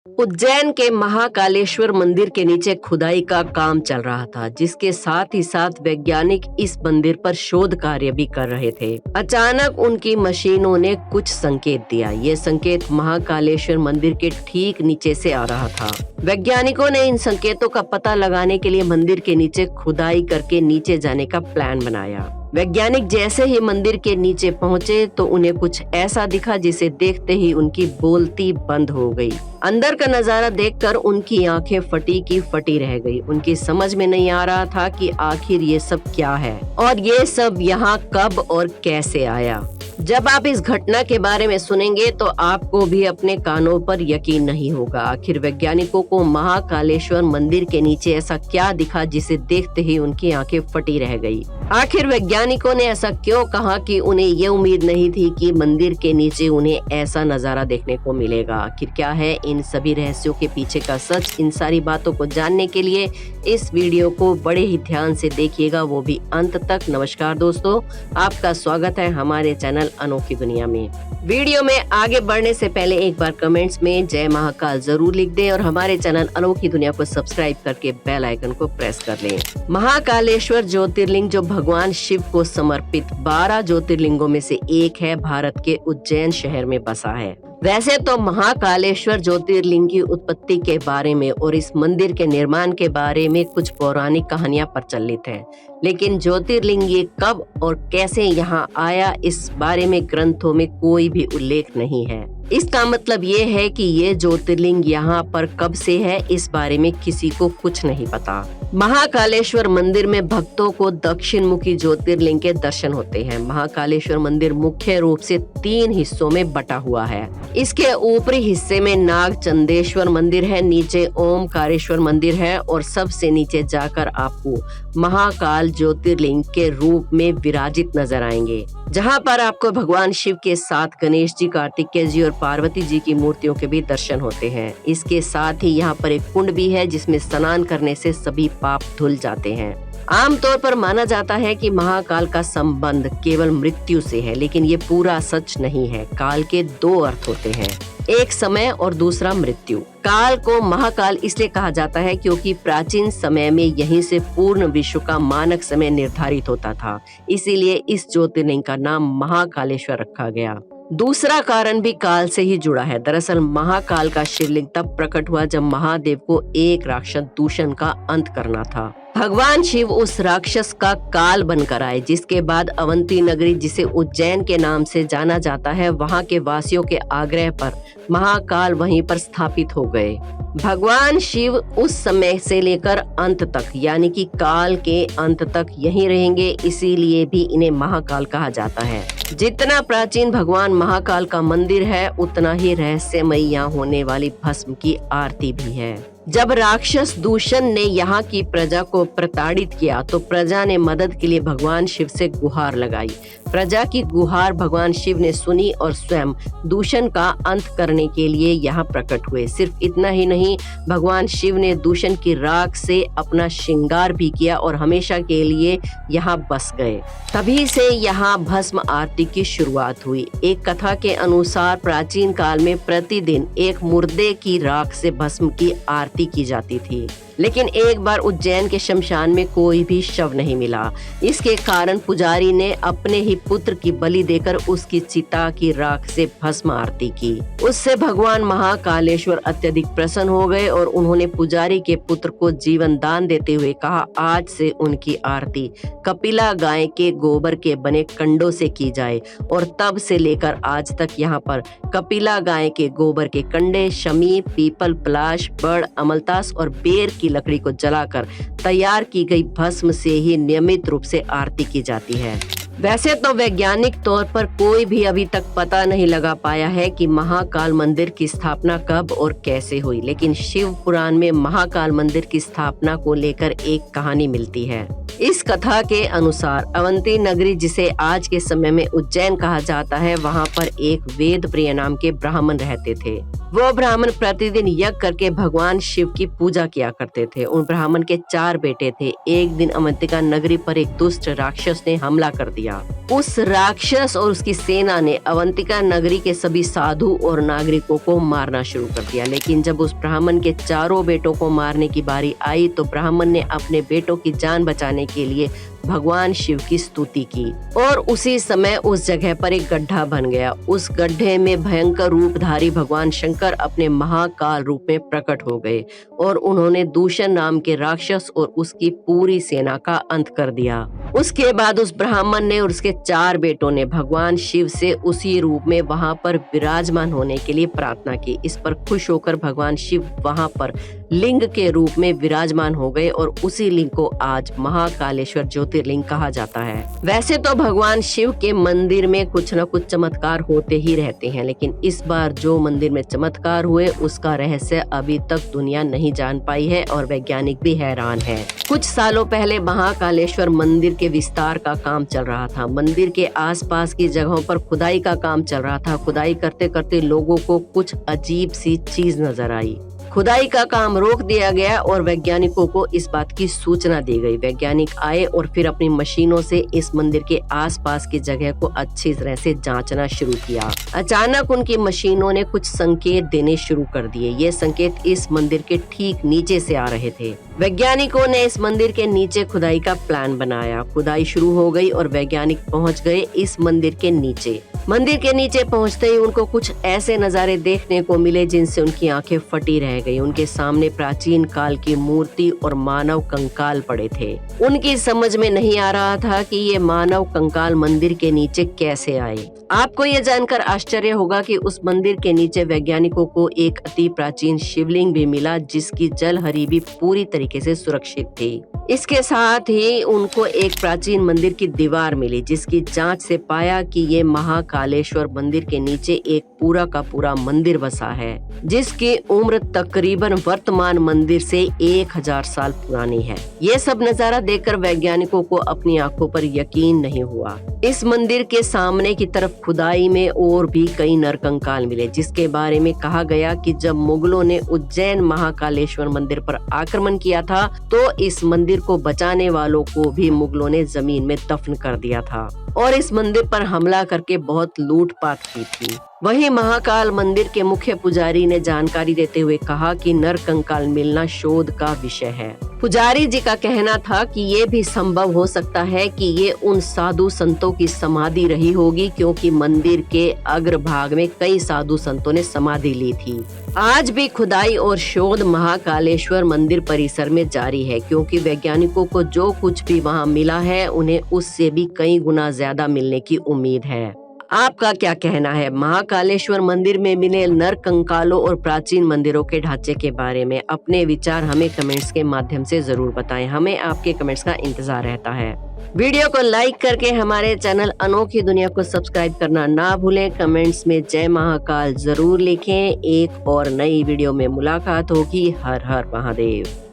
उज्जैन के महाकालेश्वर मंदिर के नीचे खुदाई का काम चल रहा था, जिसके साथ ही साथ वैज्ञानिक इस मंदिर पर शोध कार्य भी कर रहे थे। अचानक उनकी मशीनों ने कुछ संकेत दिया। ये संकेत महाकालेश्वर मंदिर के ठीक नीचे से आ रहा था। वैज्ञानिकों ने इन संकेतों का पता लगाने के लिए मंदिर के नीचे खुदाई करके नीचे जाने का प्लान बनाया। वैज्ञानिक जैसे ही मंदिर के नीचे पहुंचे तो उन्हें कुछ ऐसा दिखा जिसे देखते ही उनकी बोलती बंद हो गई। अंदर का नजारा देखकर उनकी आंखें फटी की फटी रह गई। उनकी समझ में नहीं आ रहा था कि आखिर ये सब क्या है और ये सब यहाँ कब और कैसे आया। जब आप इस घटना के बारे में सुनेंगे तो आपको भी अपने कानों पर यकीन नहीं होगा। आखिर वैज्ञानिकों को महाकालेश्वर मंदिर के नीचे ऐसा क्या दिखा जिसे देखते ही उनकी आंखें फटी रह गई। आखिर वैज्ञानिकों ने ऐसा क्यों कहा कि उन्हें ये उम्मीद नहीं थी कि मंदिर के नीचे उन्हें ऐसा नजारा देखने को मिलेगा। आखिर क्या है इन सभी रहस्यों के पीछे का सच? इन सारी बातों को जानने के लिए इस वीडियो को बड़े ही ध्यान से देखिएगा, वो भी अंत तक। नमस्कार दोस्तों, आपका स्वागत है हमारे चैनल अनोखी दुनिया में। वीडियो में आगे बढ़ने से पहले एक बार कमेंट्स में जय महाकाल जरूर लिख दें और हमारे चैनल अनोखी दुनिया को सब्सक्राइब करके बेल आइकन को प्रेस कर लें। महाकालेश्वर ज्योतिर्लिंग जो भगवान शिव को समर्पित 12 ज्योतिर्लिंगों में से एक है, भारत के उज्जैन शहर में बसा है। वैसे तो महाकालेश्वर ज्योतिर्लिंग की उत्पत्ति के बारे में और इस मंदिर के निर्माण के बारे में कुछ पौराणिक कहानियां प्रचलित हैं, लेकिन ज्योतिर्लिंग ये कब और कैसे यहाँ आया इस बारे में ग्रंथों में कोई भी उल्लेख नहीं है। इसका मतलब ये है कि ये ज्योतिर्लिंग यहाँ पर कब से है, इस बारे में किसी को कुछ नहीं पता। महाकालेश्वर मंदिर में भक्तों को दक्षिण मुखी ज्योतिर्लिंग के दर्शन होते हैं। महाकालेश्वर मंदिर मुख्य रूप से 3 हिस्सों में बटा हुआ है। इसके ऊपरी हिस्से में नागचंदेश्वर मंदिर है, नीचे ओमकारेश्वर मंदिर है और सबसे नीचे जाकर आपको महाकाल ज्योतिर्लिंग के रूप में विराजित नजर आएंगे, जहां पर आपको भगवान शिव के साथ गणेश जी, कार्तिकेय जी और पार्वती जी की मूर्तियों के भी दर्शन होते हैं। इसके साथ ही यहाँ पर एक कुंड भी है जिसमें स्नान करने से सभी पाप धुल जाते हैं। आमतौर पर माना जाता है कि महाकाल का संबंध केवल मृत्यु से है, लेकिन ये पूरा सच नहीं है। काल के 2 अर्थ होते हैं, एक समय और दूसरा मृत्यु। काल को महाकाल इसलिए कहा जाता है क्योंकि प्राचीन समय में यहीं से पूर्ण विश्व का मानक समय निर्धारित होता था, इसीलिए इस ज्योतिर्लिंग का नाम महाकालेश्वर रखा गया। दूसरा कारण भी काल से ही जुड़ा है। दरअसल महाकाल का शिवलिंग तब प्रकट हुआ जब महादेव को एक राक्षस दूषण का अंत करना था। भगवान शिव उस राक्षस का काल बनकर आए, जिसके बाद अवंती नगरी, जिसे उज्जैन के नाम से जाना जाता है, वहां के वासियों के आग्रह पर महाकाल वहीं पर स्थापित हो गए। भगवान शिव उस समय से लेकर अंत तक, यानी कि काल के अंत तक यहीं रहेंगे, इसीलिए भी इन्हें महाकाल कहा जाता है। जितना प्राचीन भगवान महाकाल का मंदिर है, उतना ही रहस्यमयी यहाँ होने वाली भस्म की आरती भी है। जब राक्षस दूषण ने यहाँ की प्रजा को प्रताड़ित किया तो प्रजा ने मदद के लिए भगवान शिव से गुहार लगाई। प्रजा की गुहार भगवान शिव ने सुनी और स्वयं दूषण का अंत करने के लिए यहाँ प्रकट हुए। सिर्फ इतना ही नहीं, भगवान शिव ने दूषण की राख से अपना श्रृंगार भी किया और हमेशा के लिए यहाँ बस गए। तभी से यहाँ भस्म आरती की शुरुआत हुई। एक कथा के अनुसार प्राचीन काल में प्रतिदिन एक मुर्दे की राख से भस्म की आरती की जाती थी, लेकिन एक बार उज्जैन के शमशान में कोई भी शव नहीं मिला। इसके कारण पुजारी ने अपने ही पुत्र की बलि देकर उसकी चिता की राख से भस्म आरती की। उससे भगवान महाकालेश्वर अत्यधिक प्रसन्न हो गए और उन्होंने पुजारी के पुत्र को जीवन दान देते हुए कहा, आज से उनकी आरती कपिला गाय के गोबर के बने कंडों से की जाए। और तब से लेकर आज तक यहाँ पर कपिला गाय के गोबर के कंडे, शमी, पीपल, पलाश, बड़, अमलतास और बेर की लकड़ी को जलाकर तैयार की गई भस्म से ही नियमित रूप से आरती की जाती है। वैसे तो वैज्ञानिक तौर पर कोई भी अभी तक पता नहीं लगा पाया है कि महाकाल मंदिर की स्थापना कब और कैसे हुई, लेकिन शिव पुराण में महाकाल मंदिर की स्थापना को लेकर एक कहानी मिलती है। इस कथा के अनुसार अवंती नगरी, जिसे आज के समय में उज्जैन कहा जाता है, वहां पर एक वेद प्रिय नाम के ब्राह्मण रहते थे। वो ब्राह्मण प्रतिदिन यज्ञ करके भगवान शिव की पूजा किया करते थे। उन ब्राह्मण के 4 बेटे थे। एक दिन अवंतिका नगरी पर एक दुष्ट राक्षस ने हमला कर दिया। उस राक्षस और उसकी सेना ने अवंतिका नगरी के सभी साधु और नागरिकों को मारना शुरू कर दिया। लेकिन जब उस ब्राह्मण के चारों बेटों को मारने की बारी आई तो ब्राह्मण ने अपने बेटों की जान बचाने के लिए भगवान शिव की स्तुति की और उसी समय उस जगह पर एक गड्ढा बन गया। उस गड्ढे में भयंकर रूपधारी भगवान शंकर अपने महाकाल रूप में प्रकट हो गए और उन्होंने दूषण नाम के राक्षस और उसकी पूरी सेना का अंत कर दिया। उसके बाद उस ब्राह्मण ने और उसके 4 बेटों ने भगवान शिव से उसी रूप में वहां पर विराजमान होने के लिए प्रार्थना की। इस पर खुश होकर भगवान शिव वहां पर लिंग के रूप में विराजमान हो गए और उसी लिंग को आज महाकालेश्वर ज्योतिर्लिंग कहा जाता है। वैसे तो भगवान शिव के मंदिर में कुछ न कुछ चमत्कार होते ही रहते हैं, लेकिन इस बार जो मंदिर में चमत्कार हुए उसका रहस्य अभी तक दुनिया नहीं जान पाई है और वैज्ञानिक भी हैरान है। कुछ सालों पहले महाकालेश्वर मंदिर के विस्तार का काम चल रहा था। मंदिर के आसपास की जगहों पर खुदाई का काम चल रहा था। खुदाई करते करते लोगों को कुछ अजीब सी चीज नजर आई। खुदाई का काम रोक दिया गया और वैज्ञानिकों को इस बात की सूचना दी गई। वैज्ञानिक आए और फिर अपनी मशीनों से इस मंदिर के आसपास की जगह को अच्छी तरह से जांचना शुरू किया। अचानक उनकी मशीनों ने कुछ संकेत देने शुरू कर दिए। ये संकेत इस मंदिर के ठीक नीचे से आ रहे थे। वैज्ञानिकों ने इस मंदिर के नीचे खुदाई का प्लान बनाया। खुदाई शुरू हो गई और वैज्ञानिक पहुंच गए इस मंदिर के नीचे। मंदिर के नीचे पहुंचते ही उनको कुछ ऐसे नजारे देखने को मिले जिनसे उनकी आंखें फटी रह गई। उनके सामने प्राचीन काल की मूर्ति और मानव कंकाल पड़े थे। उनकी समझ में नहीं आ रहा था कि ये मानव कंकाल मंदिर के नीचे कैसे आए। आपको ये जानकर आश्चर्य होगा कि उस मंदिर के नीचे वैज्ञानिकों को एक अति प्राचीन शिवलिंग भी मिला जिसकी जलहरी भी पूरी तरीके से सुरक्षित थी। इसके साथ ही उनको एक प्राचीन मंदिर की दीवार मिली जिसकी जांच से पाया कि ये महाकालेश्वर मंदिर के नीचे एक पूरा का पूरा मंदिर बसा है जिसकी उम्र तकरीबन वर्तमान मंदिर से 1000 साल पुरानी है। ये सब नजारा देखकर वैज्ञानिकों को अपनी आंखों पर यकीन नहीं हुआ। इस मंदिर के सामने की तरफ खुदाई में और भी कई नरकंकाल मिले जिसके बारे में कहा गया कि जब मुगलों ने उज्जैन महाकालेश्वर मंदिर पर आक्रमण किया था तो इस मंदिर को बचाने वालों को भी मुगलों ने जमीन में दफन कर दिया था और इस मंदिर पर हमला करके बहुत लूटपाट की थी। वहीं महाकाल मंदिर के मुख्य पुजारी ने जानकारी देते हुए कहा कि नरकंकाल मिलना शोध का विषय है। पुजारी जी का कहना था कि ये भी संभव हो सकता है कि ये उन साधु संतों की समाधि रही होगी क्योंकि मंदिर के अग्रभाग में कई साधु संतों ने समाधि ली थी। आज भी खुदाई और शोध महाकालेश्वर मंदिर परिसर में जारी है क्योंकि वैज्ञानिकों को जो कुछ भी वहां मिला है उन्हें उससे भी कई गुना ज्यादा मिलने की उम्मीद है। आपका क्या कहना है महाकालेश्वर मंदिर में मिले नर कंकालों और प्राचीन मंदिरों के ढांचे के बारे में? अपने विचार हमें कमेंट्स के माध्यम से जरूर बताएं। हमें आपके कमेंट्स का इंतजार रहता है। वीडियो को लाइक करके हमारे चैनल अनोखी दुनिया को सब्सक्राइब करना ना भूलें। कमेंट्स में जय महाकाल जरूर लिखें। एक और नई वीडियो में मुलाकात होगी। हर हर महादेव।